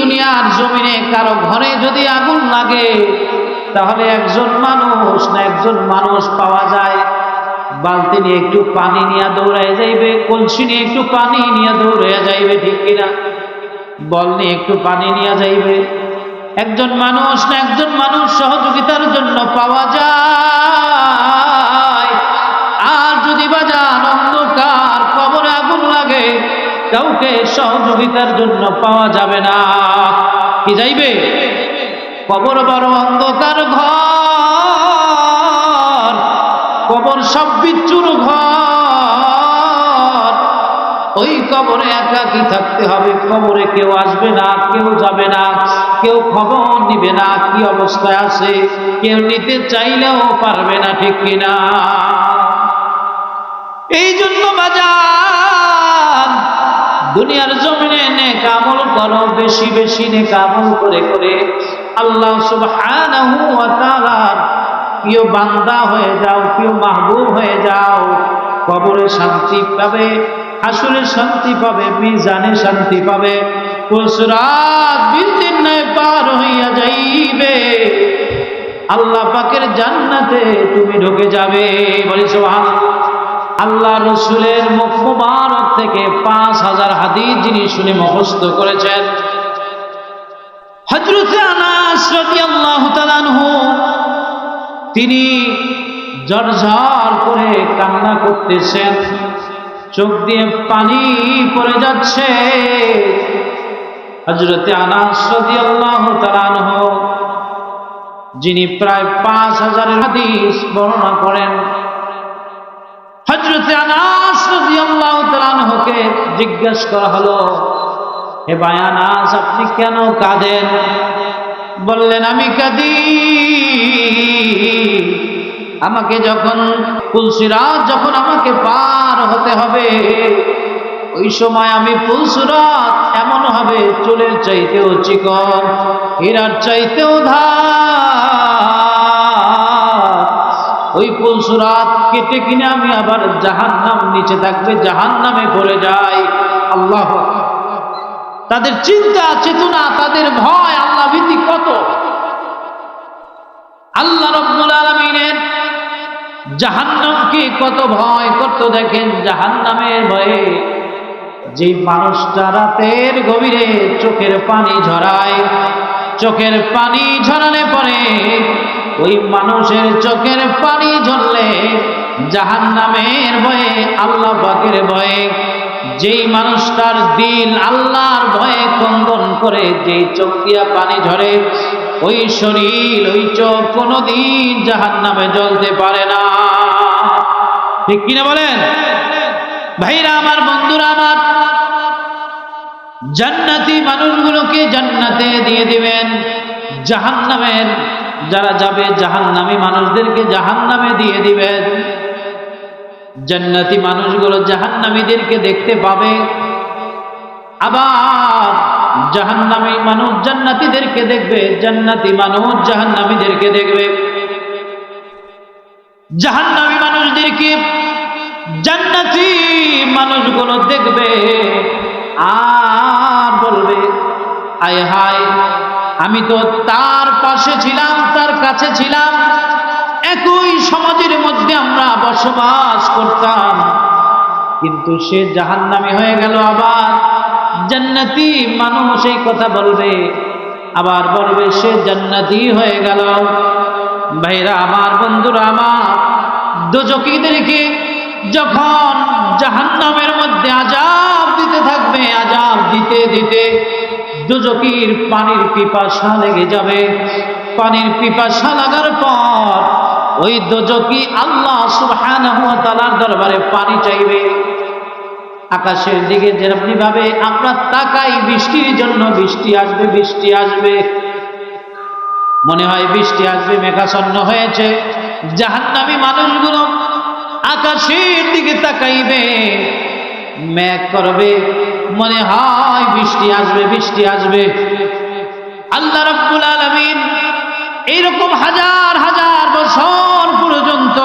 দুনিয়ার জমিনে কারো ঘরে যদি আগুন লাগে তাহলে একজন মানুষ পাওয়া যায় বালতি নিয়ে একটু পানি নিয়ে দৌড়ায় যাইবে, কলসি নিয়ে একটু পানি নিয়ে দৌড়াইয়া যাইবে, ঠিক কিনা? বল নিয়ে একটু পানি নিয়ে যাইবে। একজন মানুষ সহযোগিতার জন্য পাওয়া যায়। আর যদি বাজান অন্ধকার কবরে আগুন লাগে, কাউকে সহযোগিতার জন্য পাওয়া যাবে না। কি যাইবে? কবর বড় অন্ধকার ঘর, কবর সব বিচ্ছুর ঘর। ওই কবরে একাকী থাকতে হবে। কবরে কেউ আসবে না, কেউ যাবে না, কেউ খবর নিবে না কি অবস্থায় আছে, কেউ নিতে চাইলেও পারবে না, ঠিক কিনা? এই জন্য বাজার দুনিয়ার জমিনে নেক আমল করো, বেশি বেশি নেক আমল করে করে আল্লাহ সুবহানাহু ওয়া তাআলার প্রিয় বান্দা হয়ে যাও, প্রিয় মাহবুব হয়ে যাও। কবরে শান্তি পাবে, হাসরে শান্তি পাবে, মিজানে শান্তি পাবে, পুলসিরাত বিলদিন নয় পার হইয়া যাইবে, আল্লাহ পাকের জান্নাতে তুমি ঢুকে যাবে। বলি সুবহানাল্লাহ। আল্লাহ রসুলের মুখ মুবারক থেকে 5000 হাদিস যিনি শুনে মুখস্থ করেছেন, হযরত আনাস রাদিয়াল্লাহু তাআলা আনহু, তিনি ঝরঝর করে কান্না করতেছেন, চোখ দিয়ে পানি পড়ে যাচ্ছে। হযরত আনাস রাদিয়াল্লাহু তাআলা আনহু, যিনি প্রায় 5000 হাদিস বর্ণনা করেন, হযরত আনাস রাদিয়াল্লাহু তাআলা আনহুকে জিজ্ঞাসা করা হলো, হে ভাই আনাস, আপনি কেন কাঁদেন? বললেন, আমি কাঁদি আমাকে যখন পুলসিরাত যখন আমাকে পার হতে হবে, ওই সময় আমি পুলসিরাত এমন হবে চুলের চাইতেও চিকন, হীরার চাইতেও ধার। ওই পুলসিরাত কেটে কিনে আমি আবার জাহান্নাম নিচে থাকবে, জাহান্নামে পড়ে যাই। আল্লাহু আকবার। তাদের চিন্তা চেতনা, তাদের ভয়, আল্লাহ ভীতি কত! আল্লাহ রাব্বুল আলামিনের জাহান্নামকে কত ভয় করত দেখেন। জাহান্নামের ভয়ে যে মানুষটা রাতের গভীরে চোখের পানি ঝরায়, চোখের পানি ঝরালে পরে ওই মানুষের চোখের পানি ঝরলে জাহান্নামের ভয়ে, আল্লাহ পাকের ভয়ে, যেই মানুষটার দিল আল্লাহর ভয়ে কম্পন করে, যেই চোখ দিয়া পানি ঝরে, ওই শরীর, ওই চোখ কোনোদিন জাহান্নামে জ্বলতে পারে না। ঠিক কিনা বলেন ভাইরা আমার, বন্ধুরা আমার? জান্নাতি মানুষগুলোকে জান্নাতে দিয়ে দিবেন, জাহান্নামের যারা যাবে জাহান্নামী মানুষদেরকে জাহান্নামে দিয়ে দিবেন। জান্নাতি মানুষগুলো জাহান্নামীদেরকে দেখতে পাবে, আবার জাহান্নামী মানুষ জান্নাতীদেরকে দেখবে, জান্নাতি মানুষ জাহান্নামীদেরকে দেখবে। জাহান্নামী মানুষদেরকে জান্নাতি মানুষগুলো দেখবে আর বলবে, আয় হায়, আমি তো তার পাশে ছিলাম, তার কাছে ছিলাম, একই সমাজের মধ্যে আমরা বসবাস করতাম, কিন্তু সে জাহান্নামী হয়ে গেল। আবার জান্নাতি মানুষ এই কথা বলবে, আবার বলবে সে জান্নাতি হয়ে গেল। ভাইরা আমার, বন্ধুরা আমার, দোজখীদেরকে যখন জাহান্নামের মধ্যে আযাব দিতে থাকবে, আযাব দিতে দিতে দোজখীর পানির পিপাসা লেগে যাবে। পানির পিপাসা লাগার পর ওই দোজখী আল্লাহ সুবহানাহু ওয়া তাআলার দরবারে পানি চাইবে। আকাশের দিকে যেমনি ভাবে আমরা তাকাই বৃষ্টির জন্য, বৃষ্টি আসবে, বৃষ্টি আসবে, মনে হয় বৃষ্টি আসবে, মেঘাচ্ছন্ন হয়েছে। জাহান্নামী মানুষগুলো আকাশের দিকে তাকাইবে, মেঘ করবে, মনে হয় বৃষ্টি আসবে, বৃষ্টি আসবে। আল্লাহ রাব্বুল আলামিন এইরকম হাজার হাজার বছর পর্যন্ত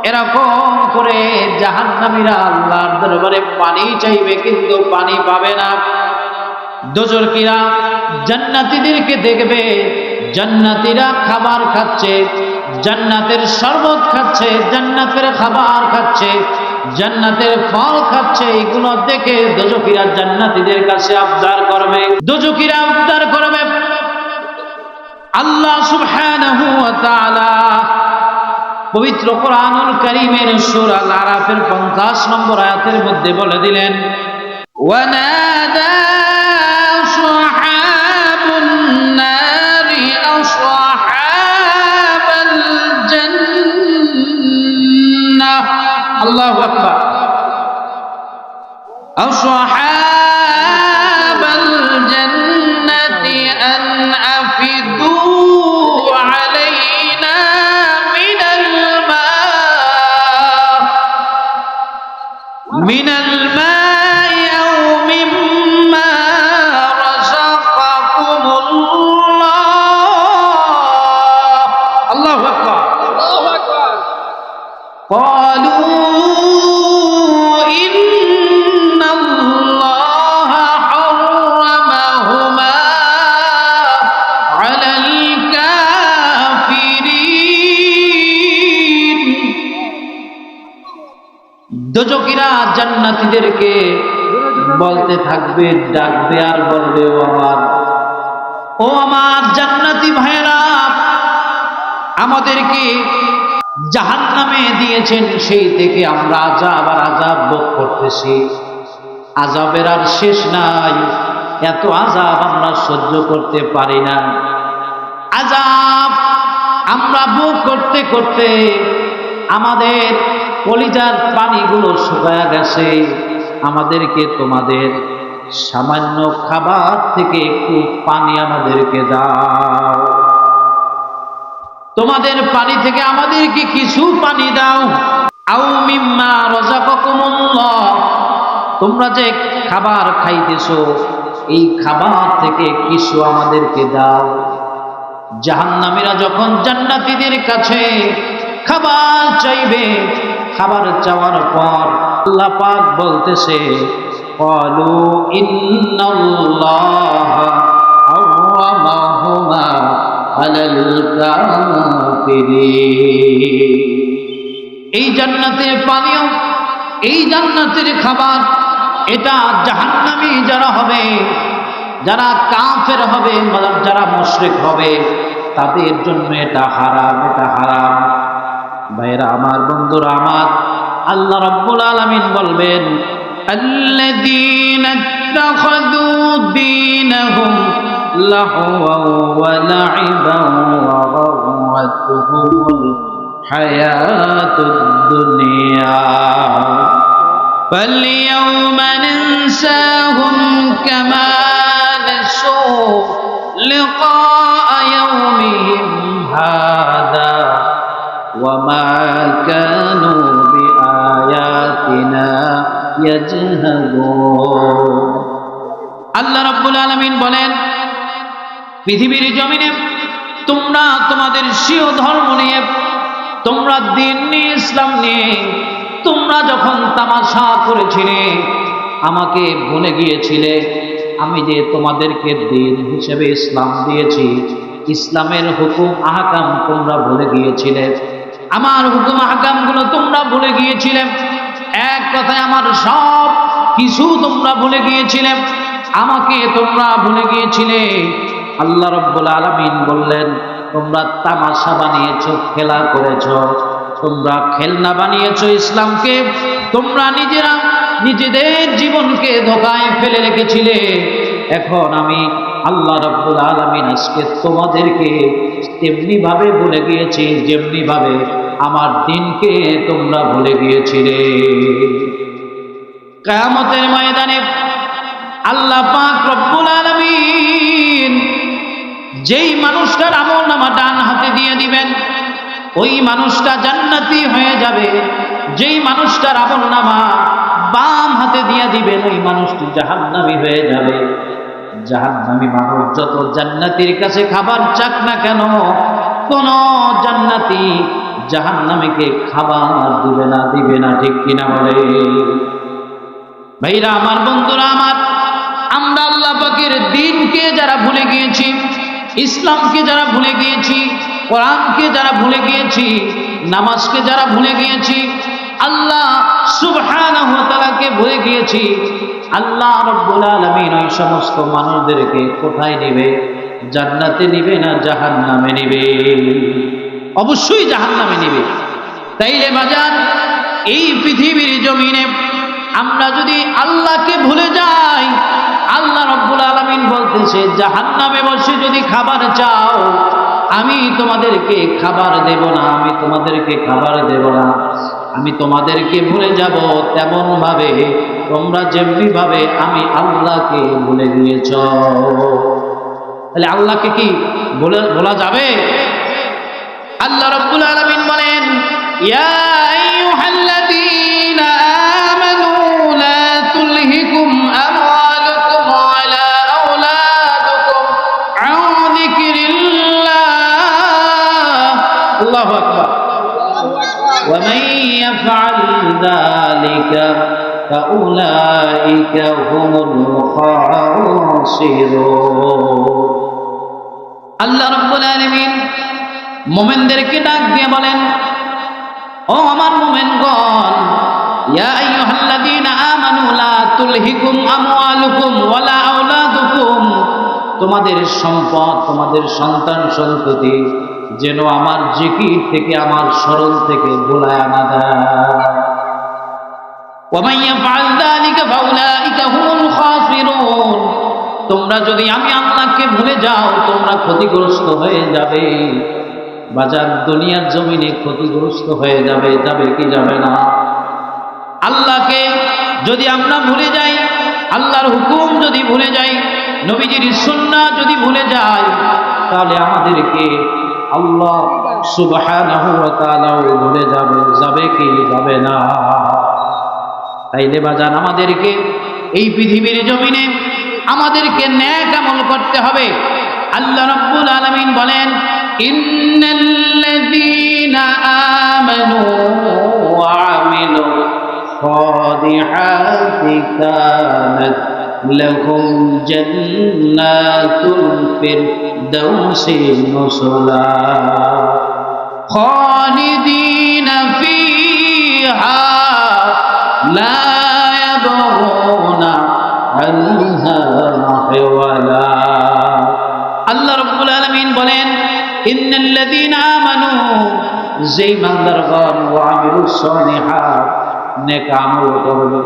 এরকম করে জাহান্নামীরা আল্লাহর দরবারে পানি চাইবে, কিন্তু পানি পাবে না। দোজখীরা জান্নাতীদেরকে দেখবে, জান্নাতীরা খাবার খাচ্ছে, জান্নাতের শরবত খাচ্ছে, জান্নাতের খাবার খাচ্ছে, জান্নাতের ফল খাচ্ছে। এগুলো দেখে দোজখীরা জান্নাতীদের কাছে আবদার করবে, দোজখীরা আবদার করবে। আল্লাহ সুবহানাহু ওয়া তাআলা পবিত্র কোরআনুল কারীমের সূরা আল আরাফের 50 নম্বর আয়াতের মধ্যে বলে দিলেন, ওয়ানাদা আসহাবুন নারি আসহাবাল জান্নাহ। আল্লাহু আকবার। আসহাবাল জান্নাতি আন আফিদু من الماء أو مما رزقكم الله. الله أكبر. الله أكبر. قالوا إن الله حرمهما على الكافرين. দোজখীরা জান্নাতীদেরকে বলতে থাকবে, ডাকবে আর বলবে, ও আমার জান্নাতি ভাইরা, আমাদেরকে জাহান্নামে দিয়েছেন, সেই থেকে আমরা আযাব আর আযাব ভোগ করতেছি। আযাবের আর শেষ নাই, এত আযাব আমরা সহ্য করতে পারি না। আযাব আমরা ভোগ করতে করতে আমাদের কলিজার পানিগুলো শুকায়া গেছে। আমাদেরকে তোমাদের সামান্য খাবার থেকে একটু পানি আমাদেরকে দাও, তোমাদের পানি থেকে আমাদেরকে কিছু পানি দাও। আও মিম্মা রাযাকাকুমুল্লাহ, তোমরা যে খাবার খাইতেছো এই খাবার থেকে কিছু আমাদেরকে দাও। জাহান্নামীরা যখন জান্নাতীদের কাছে খাবার চাইবে, খাবার চাওয়ার পর আল্লাহ পাক বলতেছে, ক্বালু ইন্নাল্লাহা হারামাহুমা আলাল কাফিরিন। এই জান্নাতের পানীয়, এই জান্নাতের খাবার, এটা জাহান্নামী যারা হবে, যারা কাফের হবে, যারা মুশরিক হবে, তাদের জন্য এটা হারাম, এটা হারাম। ভাইরা আমার, বন্ধুরা আমার, আল্লাহ রাব্বুল আলামিন বলবেন, আল্লাযীনা ইত্তাখাযু দীনাহুম লাহওয়ান ওয়া লা'iবান ওয়া গাররাতুহুমুল হায়াতুদ দুনিয়া ফালইয়াওমা নানসাহুম কামা নাসু লিকাআ ইয়াওমিহিম হাযা وما كانوا بآياتنا يجهدون. আল্লাহ রাব্বুল আলামিন বলেন, পৃথিবীর জমিনে তোমরা তোমাদের স্বীয় ধর্ম নিয়ে, তোমরা দ্বীন নিয়ে, ইসলাম নিয়ে তোমরা যখন তামাশা করেছিলে, আমাকে ভুলে গিয়েছিলে। আমি যে তোমাদেরকে দ্বীন হিসেবে ইসলাম দিয়েছি, ইসলামের হুকুম আহকাম তোমরা ভুলে গিয়েছিলে, আমার হুকুম আহকামগুলো তোমরা ভুলে গিয়েছিলে। এক কথায় আমার সব কিছু তোমরা ভুলে গিয়েছিলে, আমাকে তোমরা ভুলে গিয়েছিলে। আল্লাহ রাব্বুল আলামিন বললেন, তোমরা তামাশা বানিয়েছো, খেলা করেছো, তোমরা খেলনা বানিয়েছো ইসলামকে, তোমরা নিজেরা নিজেদের জীবনকে ধোঁকায় ফেলে রেখেছিলে। এখন আমি আল্লাহ রাব্বুল আলামিন আজকে তোমাদেরকে তেমনি ভাবে ভুলে গিয়েছি, যেমনি ভাবে আমার দিনকে তোমরা ভুলে গিয়েছিলে। কিয়ামতের ময়দানে আল্লাহ পাক রব্বুল আলামিন যেই মানুষটার আমলনামা ডান হাতে দিয়ে দিবেন, ওই মানুষটা জান্নাতি হয়ে যাবে। যেই মানুষটার আমলনামা বাম হাতে দিয়ে দিবেন, ওই মানুষটি জাহান্নামী হয়ে যাবে। জাহান্নামী মানুষ যত জান্নাতীর কাছে খাবার চাক না কেন, কোন জান্নাতি জাহান্নামীকে খাবার দিবে না, দিবে না, ঠিক কিনা বলে? ভাইরা আমার, বন্ধুরা আমার, আমরা আল্লাহ পাকের দ্বীনকে যারা ভুলে গিয়েছি, ইসলামকে যারা ভুলে গিয়েছি, কোরআনকে যারা ভুলে গিয়েছি, নামাজকে যারা ভুলে গিয়েছি, আল্লাহ সুবহানাহু ওয়া তাআলাকে ভুলে গিয়েছি, আল্লাহ রাব্বুল আলামিন ওই সমস্ত মানুষদেরকে কোথায় নেবে? জান্নাতে নিবে না জাহান্নামে নিবে? অবশ্যই জাহান্নামে নিবে। তাইলে বাজার, এই পৃথিবীর জমিনে আমরা যদি আল্লাহকে ভুলে যাই, আল্লাহ রাব্বুল আলামিন বলতেছে জাহান্নামে বসে যদি খাবার চাও, আমি তোমাদেরকে খাবার দেব না, আমি তোমাদেরকে খাবার দেব না, আমি তোমাদেরকে ভুলে যাব তেমন ভাবে তোমরা যেমনি ভাবে আমি আল্লাহকে ভুলে গিয়েছ। তাহলে আল্লাহকে কি বলা যাবে? আল্লাহ রাব্বুল আলামিন বলেন, ইয়া আইয়ুহাল্লাযীনা আমানু লা তুলহিকুম আমওয়ালুকুম ওয়ালা আওলাদুকুম আন যিকরিল্লাহ। আল্লাহু আকবার। ওয়া মান ইয়াফআল যালিকা ফাউলাইকা হুমুল খাসিরুন। আল্লাহ রাব্বুল আলামিন মুমিনদেরকে ডাক দিয়ে বলেন, ও আমার মুমিনগণ, ইয়া আইয়ুহাল্লাযীনা আমানু লা তুলহিকুম আমওয়ালুকুম ওয়ালা আওলাদুকুম, তোমাদের সম্পদ, তোমাদের সন্তান সন্ততি যেন আমার জিকির থেকে, আমার স্মরণ থেকে ভুলায় না দেয়। ওয়া মান ইয়াফআল যালিকা ফাউলাইকা হুমুল খাসিরুন, তোমরা যদি আমি আল্লাহকে ভুলে যাও তোমরা ক্ষতিগ্রস্ত হয়ে যাবে। বাজার দুনিয়ার জমিনে ক্ষতিগ্রস্ত হয়ে যাবে, যাবে কি যাবে না? আল্লাহকে যদি আমরা ভুলে যাই, আল্লাহর হুকুম যদি ভুলে যাই, নবীজির সুন্নাহ যদি ভুলে যাই, তাহলে আমাদেরকে আল্লাহ সুবহানাহু ওয়া তাআলা ভুলে যাবে, যাবে কি যাবে না? তাইলে বাজার আমাদেরকে এই পৃথিবীর জমিনে আমাদেরকে নেক আমল করতে হবে। আল্লাহ রাব্বুল আলামিন বলেন, ইন্নাল্লাযীনা আমানু ওয়া আমিলুস সালিহাতি কানাত লাহুম জান্নাতুল ফিরদাউসি নুজুলা খালিদিনা ফিহা লা ইয়াবগুনা আনহা মাহওয়ালা। আল্লাহ রাব্বুল আলামিন বলেন, ইন্নাল্লাযীনা আমানু, যেই বান্দারগণ ওয়া আমিলুস সালিহাত, নেক আমল করবে।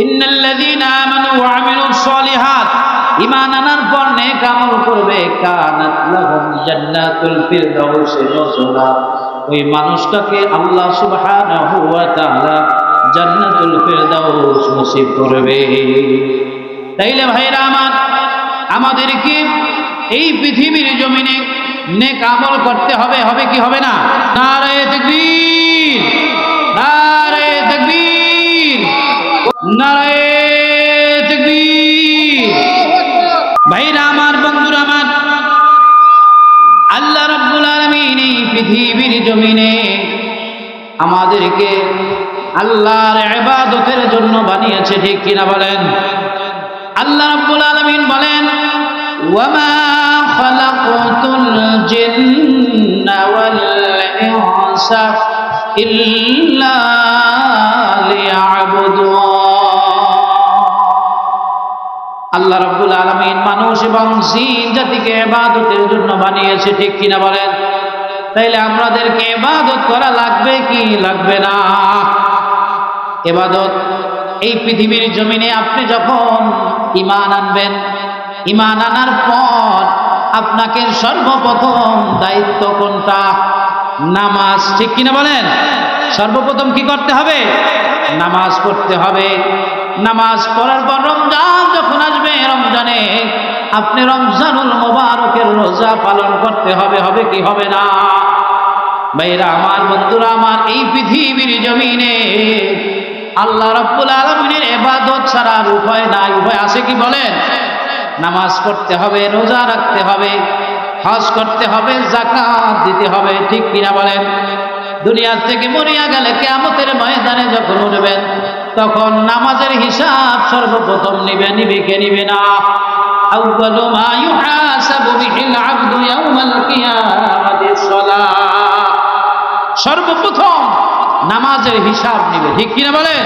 ইন্নাল্লাযীনা আমানু ওয়া আমিলুস সালিহাত, ঈমান আনার পর নেক আমল করবে, কানাত লাহুম জান্নাতুল ফিরদাউসি নুজুলা, ওই মানুষটাকে আল্লাহ সুবহানাহু ওয়া তাআলা জান্নাতুল ফিরদাউস নসিব করবে। তাইলে ভাইরা আমার, আমাদেরকে এই পৃথিবীর জমিনে নেক আমল করতে হবে, হবে কি হবে না? নারে তাকবীর, নারে তাকবীর, নারে তাকবীর। ভাইরা আমার, বন্ধুরা আমার, আল্লাহ রাব্বুল আলামিন এই পৃথিবীর জমিনে আমাদেরকে আল্লাহর ইবাদতের জন্য বানিয়েছে, ঠিক কিনা বলেন? আল্লাহ রাব্বুল আলামিন বলেন, ওয়ামা খালাকতুল জিন্না ওয়াল ইনসা ইল্লা লিয়াবুদুন। আল্লাহ রাব্বুল আলামিন মানুষ এবং জিন জাতিকে ইবাদতের জন্য বানিয়েছে, ঠিক কিনা বলেন? তাইলে আমাদেরকে ইবাদত করা লাগবে কি লাগবে না? ইবাদত এই পৃথিবীর জমিনে আপনি যখন ঈমান আনবেন, ঈমান আনার পর আপনাকে সর্বপ্রথম দায়িত্ব কোনটা? নামাজ, ঠিক কিনা বলেন? সর্বপ্রথম কি করতে হবে? নামাজ পড়তে হবে। নামাজ পড়ার পর রমজান যখন আসবে, রমজানে আপনি রমজানুল মুবারকের রোজা পালন করতে হবে, হবে কি হবে না? ভাইরা আমার, বন্ধুরা আমার, এই পৃথিবীর জমিনে আল্লাহ রাব্বুল আলামিনের ইবাদত ছাড়া আর উপায় নাই। উপায় আছে কি বলেন? নামাজ পড়তে হবে, রোজা রাখতে হবে, হজ করতে হবে, যাকাত দিতে হবে, ঠিক কিনা বলেন? দুনিয়া থেকে মরিয়া গেলে কিয়ামতের ময়দানে যখন উঠবেন তখন নামাজের হিসাব সর্বপ্রথম নিবে কে নিবে না? আউয়ালু মা ইউহাসাবু বিহিল আবদু ইয়াউমাল কিয়ামাতি সলাহ। সর্বপ্রথম নামাজের হিসাব নিবে, ঠিক কিনা বলেন?